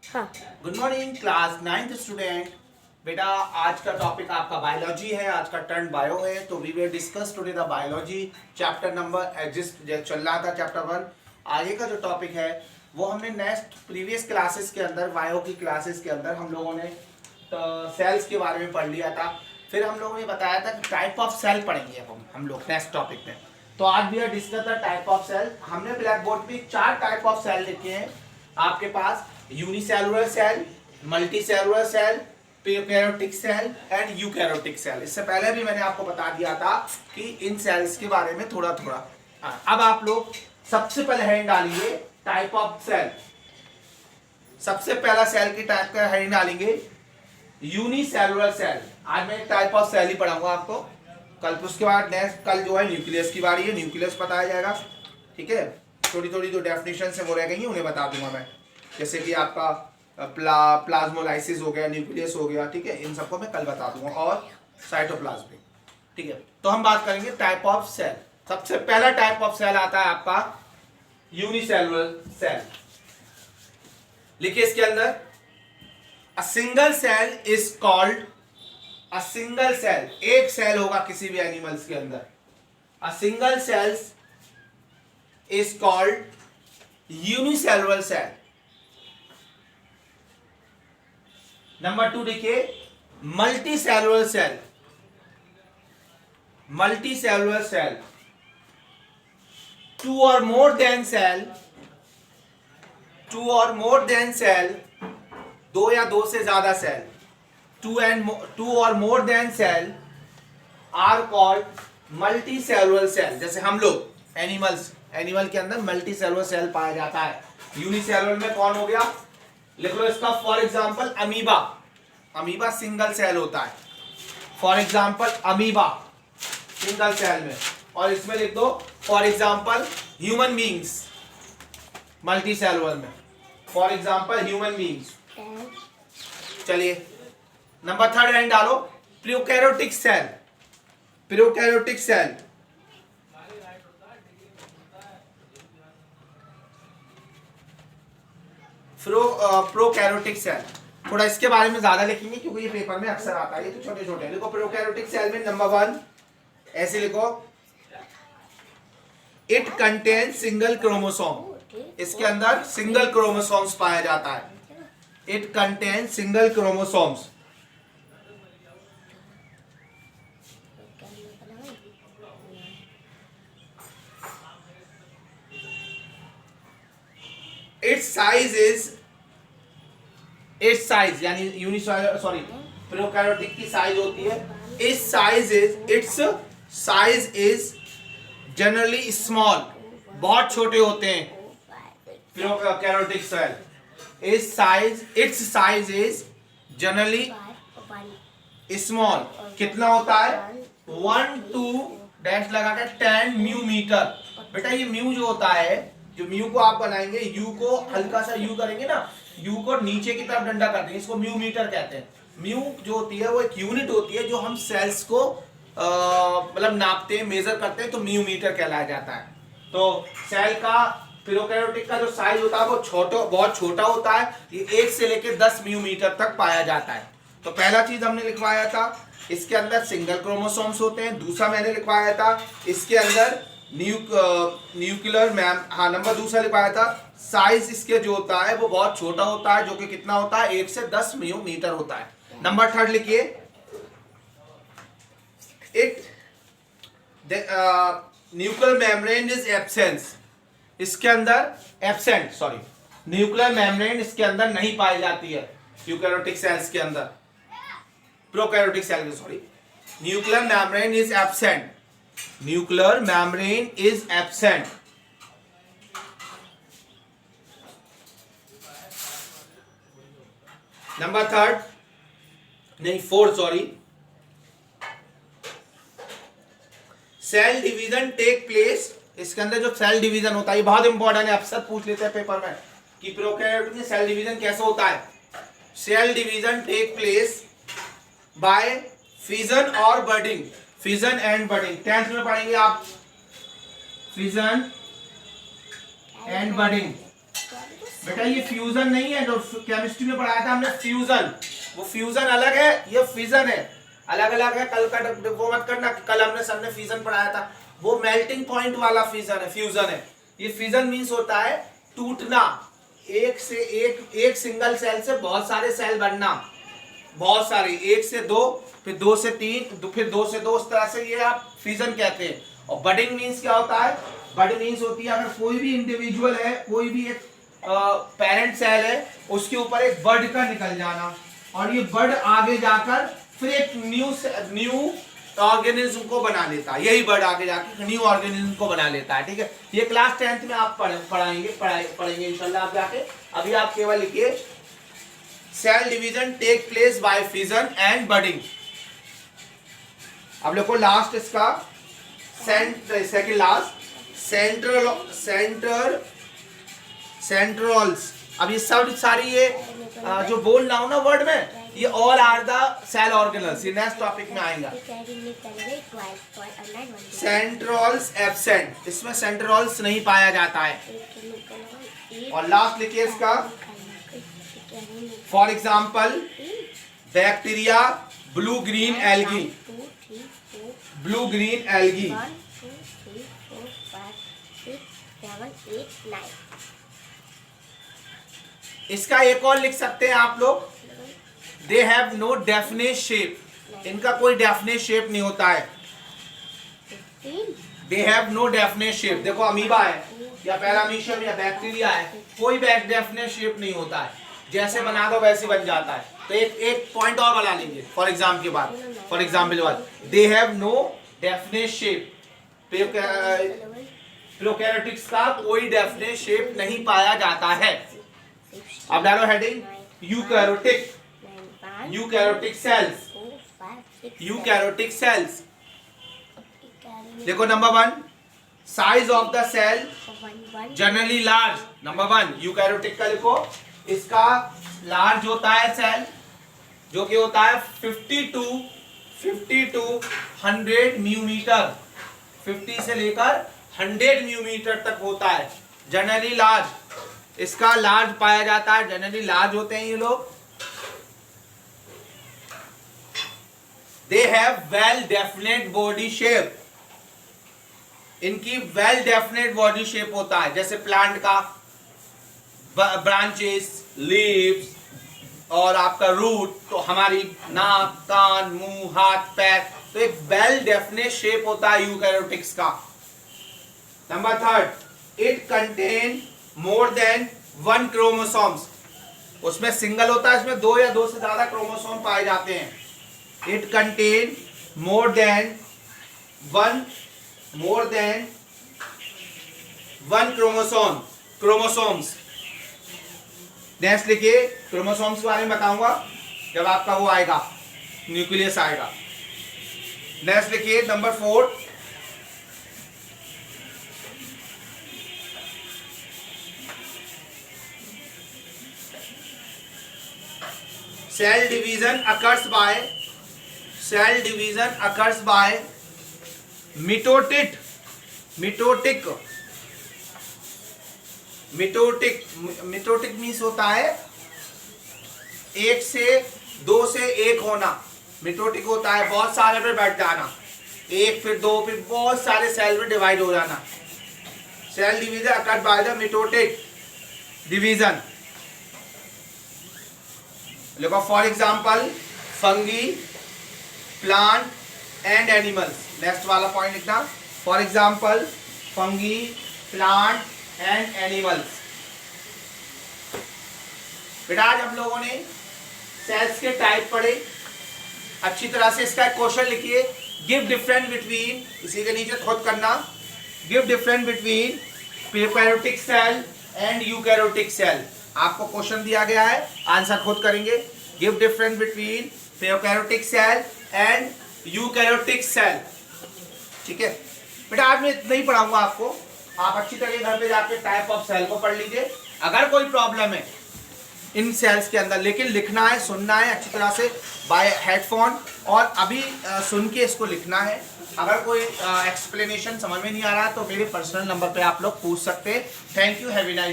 हाँ। Good morning class 9th student. बेटा आज का टॉपिक आपका बायोलॉजी है, आज का टर्न बायो है। तो we will discuss today the biology chapter number जिस चल रहा था चैप्टर 1। आगे का जो टॉपिक है वो हमने नेक्स्ट प्रीवियस क्लासेस के अंदर, बायो की क्लासेस के अंदर हम लोगों ने सेल्स के बारे में पढ़ लिया था। फिर हम लोगों ने बताया था कि टाइप ऑफ सेल पढ़ेंगे अब हम लोग नेक्स्ट टॉपिक में। तो आज भी discuss the type of cell. हमने ब्लैक बोर्ड पे 4 टाइप ऑफ सेल लिखे हैं आपके पास: unicellular cell, multicellular cell, prokaryotic cell and eukaryotic cell. इससे पहले भी मैंने आपको बता दिया था कि इन सेल्स के बारे में थोड़ा थोड़ा। अब आप लोग सबसे पहले हेडिंग डालिए टाइप ऑफ सेल। सबसे पहला सेल की टाइप का हेडिंग डालेंगे यूनिसेलुलर सेल। आज मैं टाइप ऑफ सेल ही पढ़ाऊंगा आपको। कल उसके बाद नेक्स्ट कल जो है न्यूक्लियस की बारी है, न्यूक्लियस बताया जाएगा। ठीक है, थोड़ी थोड़ी जो डेफिनेशन है वो रह गई उन्हें बता दूंगा मैं, जैसे कि आपका प्लाज्मोलाइसिस हो गया, न्यूक्लियस हो गया। ठीक है, इन सबको मैं कल बता दूंगा, और साइटोप्लाज्म। ठीक है, तो हम बात करेंगे टाइप ऑफ सेल। सबसे पहला टाइप ऑफ सेल आता है आपका यूनिसेलुलर सेल। लिखिए इसके अंदर a single cell is called, a single cell, एक सेल होगा किसी भी एनिमल्स के अंदर। A single cells is called unicellular cell. Number 2 देखिए multicellular cell. Multicellular cell, 2 or more than cell, 2 or more than cell, 2 या 2 से ज्यादा cell, 2 or more than cell are called multicellular cell। जैसे हम लोग एनिमल के अंदर मल्टीसेलुलर सेल पाया जाता है। यूनिसेलुलर में कौन हो गया, लिख लो इसका for example amoeba. Amoeba single cell होता है, for example amoeba single cell में। और इसमें लिख दो for example human beings, multicellular में, फॉर एग्जांपल ह्यूमन बीइंग्स। चलिए नंबर 3 एंड डालो prokaryotic cell. Prokaryotic cell, prokaryotic cell. थोड़ा इसके बारे में ज्यादा लिखेंगे क्योंकि ये पेपर में अक्सर आता है। ये तो छोटे छोटे लिखो। प्रोकैरियोटिक सेल में नंबर 1 ऐसे लिखो, इट कंटेन सिंगल क्रोमोसोम। इसके अंदर सिंगल क्रोमोसोम्स पाया जाता है। It contain single chromosomes. Its size यानी प्रोकैरियोटिक की साइज होती है, its size is generally small, बहुत छोटे होते हैं। Prokaryotic cell, its size is generally small. कितना होता है, 1 to डैश लगाकर 10 म्यू मीटर। बेटा ये म्यू जो होता है, जो म्यू को आप बनाएंगे, यू को हल्का सा यू करेंगे ना, यू को नीचे की तरफ डंडा कर देंगे, इसको म्यू मीटर कहते हैं। म्यू जो होती है वो एक यूनिट होती है जो हम सेल्स को मतलब नापते हैं, मेजर करते हैं, तो म्यू मीटर कहलाया जाता है। तो सेल का प्रोकैरियोटिक का जो साइज होता है वो बहुत छोटा होता है। ये 1 से लेकर 10 म्यू मीटर तक पाया जाता है। तो पहला चीज हमने लिखवाया था, इसके अंदर सिंगल क्रोमोसोम्स होते हैं। दूसरा मैंने लिखवाया था इसके अंदर न्यूक्लियर नंबर दूसरा लिखवाया था, साइज इसके जो होता है वो बहुत छोटा होता है, जो कि कितना होता है, 1 से 10 म्यू मीटर होता है। नंबर 3 लिखिए, न्यूक्लियर मेम्ब्रेन इज एब्सेंस। इसके अंदर न्यूक्लियर मेम्ब्रेन इसके अंदर नहीं पाई जाती है यूकैरियोटिक सेल्स के अंदर। Prokaryotic cell nuclear membrane is absent. Nuclear membrane is absent. Number 4 cell division take place. इसके अंदर जो सेल डिवीजन होता है ये बहुत इंपॉर्टेंट है, अक्सर पूछ लेते हैं पेपर में कि प्रोकैरियोटिक में सेल डिवीजन कैसे होता है। Cell division take place by fission और budding. Fission and budding 10th में पढ़ेंगे आप, फिजन एंड बडिंग। बेटा ये फ्यूजन नहीं है, जो केमिस्ट्री में पढ़ाया था हमने फ्यूजन, वो फ्यूजन अलग है, ये फिजन है, अलग अलग है। कल का वो मत करना, कल हमने सर ने फ्यूजन पढ़ाया था, वो मेल्टिंग पॉइंट वाला फ्यूजन है, फ्यूजन है। ये फ्यूजन मीन्स होता है टूटना, एक से एक सिंगल सेल से बहुत सारे सेल बनना, बहुत सारे, एक से दो, फिर दो से तीन, फिर दो से दो, उस तरह से ये आप फ्यूजन कहते हैं। और बडिंग मीन्स क्या होता है? बड मीन्स होती है अगर कोई भी इंडिविजुअल है, कोई भी एक पेरेंट सेल है, उसके ऊपर एक बड का निकल जाना, और ये बड आगे जाकर फिर एक न्यू ऑर्गेनिज्म को बना लेता है, यही बर्ड आगे जाके न्यू ऑर्गेनिज्म को बना लेता है। ठीक है, ये क्लास 10th में आप पढ़ेंगे इंशाल्लाह आप जाके। अभी आप केवल लिखिए cell division take place by fission and budding. अब देखो लास्ट इसका सेकंड लास्ट सेंट्रोल्स। अब ये सब सारी ये जो बोल रहा हूं ना वर्ड में, ये all are the cell organelles, ये नेक्स्ट टॉपिक में आएगा। सेंट्रोल्स एब्सेंट, इसमें सेंट्रोल्स नहीं पाया जाता है। और लास्ट लिखिए इसका for example bacteria, blue green algae, blue green algae. इसका एक और लिख सकते हैं आप लोग, they have no definite shape, इनका कोई डेफिनेट शेप नहीं होता है। They have no definite shape, देखो अमीबा है या पैरामीशियम या बैक्टीरिया है, कोई डेफिनेट शेप नहीं होता है, जैसे बना दो वैसे बन जाता है। तो एक पॉइंट और बना लेंगे फॉर एग्जाम्पल के बाद, फॉर एग्जाम्पल बाद they have no definite shape, prokaryotics का कोई डेफिनेट शेप नहीं पाया जाता है। अब डालो heading eukaryotic, eukaryotic cells, eukaryotic cells. देखो number 1, size of the cell generally large. Number 1 eukaryotic का लिखो, इसका लार्ज होता है सेल, जो कि होता है 50 to 100 म्यूमीटर, 50 से लेकर 100 म्यूमीटर तक होता है जनरली लार्ज। इसका लार्ज पाया जाता है, जनरली लार्ज होते हैं ये लोग। They have well definite body shape, इनकी वेल डेफिनेट बॉडी शेप होता है, जैसे प्लांट का ब्रांचेस, लीव्स और आपका रूट, तो हमारी नाक, कान, मुंह, हाथ, पैर, तो एक वेल डेफिनेट शेप होता है यूकैरियोटिक्स का। Number 3, it contain more than 1 chromosomes, उसमें सिंगल होता है, इसमें 2 या 2 से ज्यादा क्रोमोसोम पाए जाते हैं। It contain more than one chromosomes. Next लिखिए, क्रोमोसोम्स के बारे में बताऊंगा जब आपका वो आएगा, न्यूक्लियस आएगा। नेक्स्ट लिखिए number 4, cell division occurs by mitotic means होता है 1 से 2 से 1 होना। मिटोटिक होता है बहुत सारे पे बैठ जाना, 1 फिर 2 फिर बहुत सारे सेल में डिवाइड हो जाना। Cell division occurs by the mitotic division. देखो for example fungi, plant and animals. Next वाला पॉइंट लिखना, for example fungi, plant and animals. बेटा आज हम लोगों ने सेल्स के टाइप पढ़े अच्छी तरह से। इसका एक क्वेश्चन लिखिए, गिव डिफरेंस बिटवीन, इसी के नीचे खुद करना, give difference between prokaryotic cell and eukaryotic cell. आपको क्वेश्चन दिया गया है, आंसर खुद करेंगे। Give difference between prokaryotic cell and eukaryotic cell. ठीक है बेटा, आज मैं इतना ही पढ़ाऊंगा आपको, आप अच्छी तरह घर पे जाके टाइप ऑफ सेल को पढ़ लीजिए। अगर कोई प्रॉब्लम है इन सेल्स के अंदर, लेकिन लिखना है, सुनना है अच्छी तरह से बाय हेडफोन, और अभी सुन के इसको लिखना है। अगर कोई एक्सप्लेनेशन समझ में नहीं आ रहा है तो मेरे पर्सनल नंबर पे आप लोग पूछ सकते हैं। Thank you, have a nice